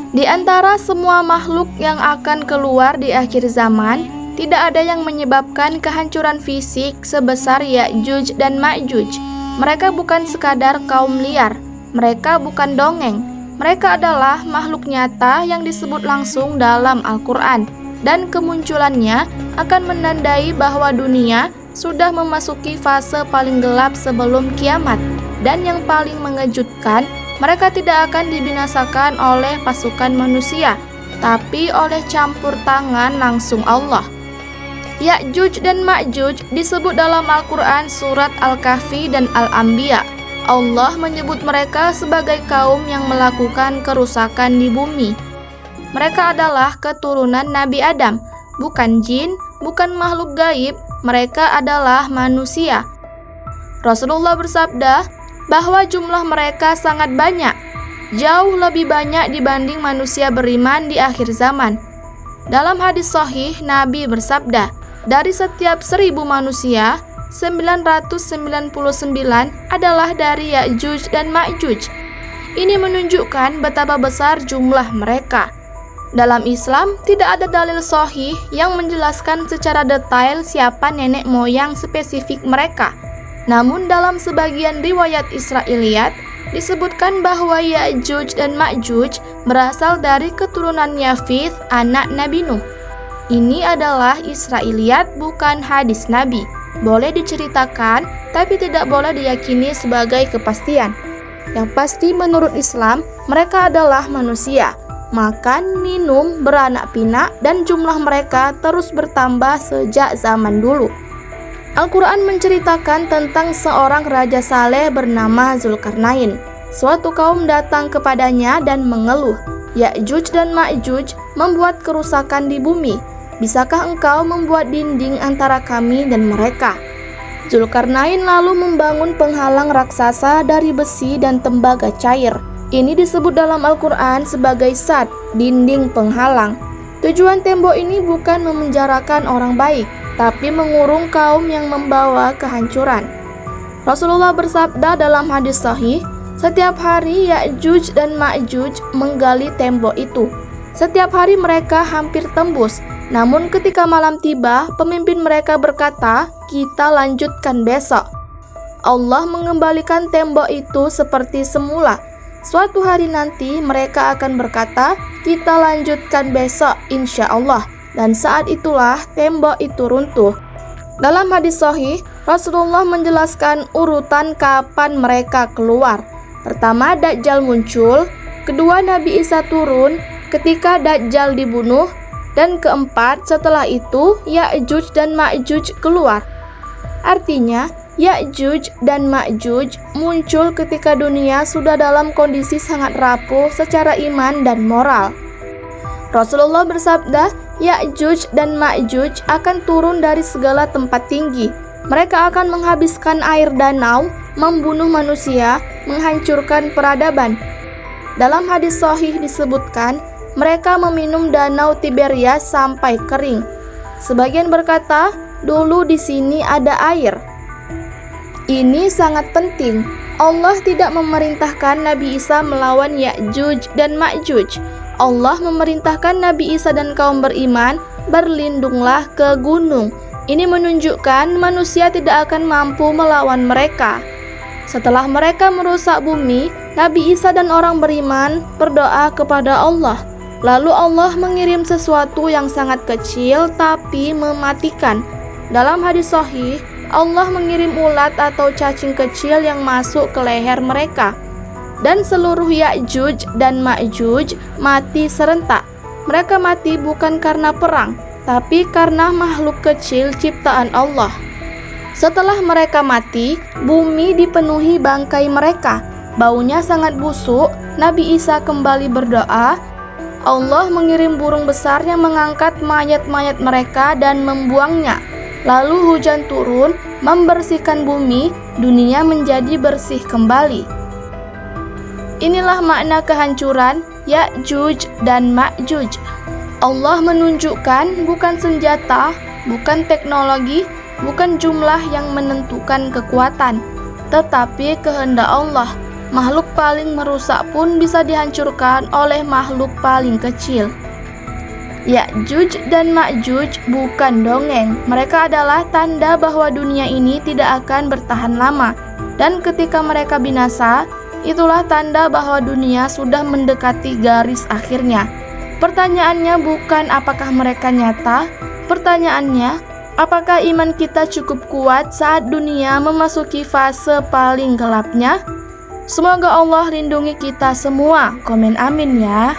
Di antara semua makhluk yang akan keluar di akhir zaman, tidak ada yang menyebabkan kehancuran fisik sebesar Ya'juj dan Ma'juj. Mereka bukan sekadar kaum liar, mereka bukan dongeng. Mereka adalah makhluk nyata yang disebut langsung dalam Al-Quran, dan kemunculannya akan menandai bahwa dunia sudah memasuki fase paling gelap sebelum kiamat. Dan yang paling mengejutkan, mereka tidak akan dibinasakan oleh pasukan manusia, tapi oleh campur tangan langsung Allah. Ya'juj dan Ma'juj disebut dalam Al-Quran surat Al-Kahfi dan Al-Anbiya. Allah menyebut mereka sebagai kaum yang melakukan kerusakan di bumi. Mereka adalah keturunan Nabi Adam, bukan jin, bukan makhluk gaib, mereka adalah manusia. Rasulullah bersabda bahwa jumlah mereka sangat banyak, jauh lebih banyak dibanding manusia beriman di akhir zaman. Dalam hadis sahih, Nabi bersabda, dari setiap 1000 manusia, 999 adalah dari Ya'juj dan Ma'juj. Ini menunjukkan betapa besar jumlah mereka. Dalam Islam, tidak ada dalil sahih yang menjelaskan secara detail siapa nenek moyang spesifik mereka. Namun dalam sebagian riwayat Israiliyat, disebutkan bahwa Ya'juj dan Ma'juj berasal dari keturunan Yafith, anak Nabi Nuh. Ini adalah Israiliyat, bukan hadis Nabi. Boleh diceritakan, tapi tidak boleh diyakini sebagai kepastian. Yang pasti menurut Islam, mereka adalah manusia. Makan, minum, beranak pinak, dan jumlah mereka terus bertambah sejak zaman dulu. Al-Quran menceritakan tentang seorang raja saleh bernama Zulkarnain. Suatu kaum datang kepadanya dan mengeluh, Ya'juj dan Ma'juj membuat kerusakan di bumi. Bisakah engkau membuat dinding antara kami dan mereka? Zulkarnain lalu membangun penghalang raksasa dari besi dan tembaga cair. Ini disebut dalam Al-Quran sebagai sad, dinding penghalang. Tujuan tembok ini bukan memenjarakan orang baik, tapi mengurung kaum yang membawa kehancuran. Rasulullah bersabda dalam hadis sahih, setiap hari Ya'juj dan Ma'juj menggali tembok itu. Setiap hari mereka hampir tembus. Namun ketika malam tiba, pemimpin mereka berkata, kita lanjutkan besok. Allah mengembalikan tembok itu seperti semula. Suatu hari nanti mereka akan berkata, kita lanjutkan besok insya Allah. Dan saat itulah tembok itu runtuh. Dalam hadis sahih, Rasulullah menjelaskan urutan kapan mereka keluar. Pertama, Dajjal muncul. Kedua, Nabi Isa turun ketika Dajjal dibunuh. Dan keempat, setelah itu Ya'juj dan Ma'juj keluar. Artinya, Ya'juj dan Ma'juj muncul ketika dunia sudah dalam kondisi sangat rapuh secara iman dan moral. Rasulullah bersabda, Ya'juj dan Ma'juj akan turun dari segala tempat tinggi. Mereka akan menghabiskan air danau, membunuh manusia, menghancurkan peradaban. Dalam hadis sahih disebutkan, mereka meminum danau Tiberias sampai kering. Sebagian berkata, dulu di sini ada air. Ini sangat penting. Allah tidak memerintahkan Nabi Isa melawan Ya'juj dan Ma'juj. Allah memerintahkan Nabi Isa dan kaum beriman, berlindunglah ke gunung. Ini menunjukkan manusia tidak akan mampu melawan mereka. Setelah mereka merusak bumi, Nabi Isa dan orang beriman berdoa kepada Allah. Lalu Allah mengirim sesuatu yang sangat kecil tapi mematikan. Dalam hadis sahih, Allah mengirim ulat atau cacing kecil yang masuk ke leher mereka. Dan seluruh Ya'juj dan Ma'juj mati serentak. Mereka mati bukan karena perang, tapi karena makhluk kecil ciptaan Allah. Setelah mereka mati, bumi dipenuhi bangkai mereka. Baunya sangat busuk. Nabi Isa kembali berdoa. Allah mengirim burung besar yang mengangkat mayat-mayat mereka dan membuangnya. Lalu hujan turun, membersihkan bumi, dunia menjadi bersih kembali. Inilah makna kehancuran Ya'juj dan Ma'juj. Allah menunjukkan bukan senjata, bukan teknologi, bukan jumlah yang menentukan kekuatan, tetapi kehendak Allah. Makhluk paling merusak pun bisa dihancurkan oleh makhluk paling kecil. Ya'juj dan Ma'juj bukan dongeng. Mereka adalah tanda bahwa dunia ini tidak akan bertahan lama. Dan ketika mereka binasa, itulah tanda bahwa dunia sudah mendekati garis akhirnya. Pertanyaannya bukan apakah mereka nyata, pertanyaannya apakah iman kita cukup kuat saat dunia memasuki fase paling gelapnya? Semoga Allah lindungi kita semua. Komen amin ya.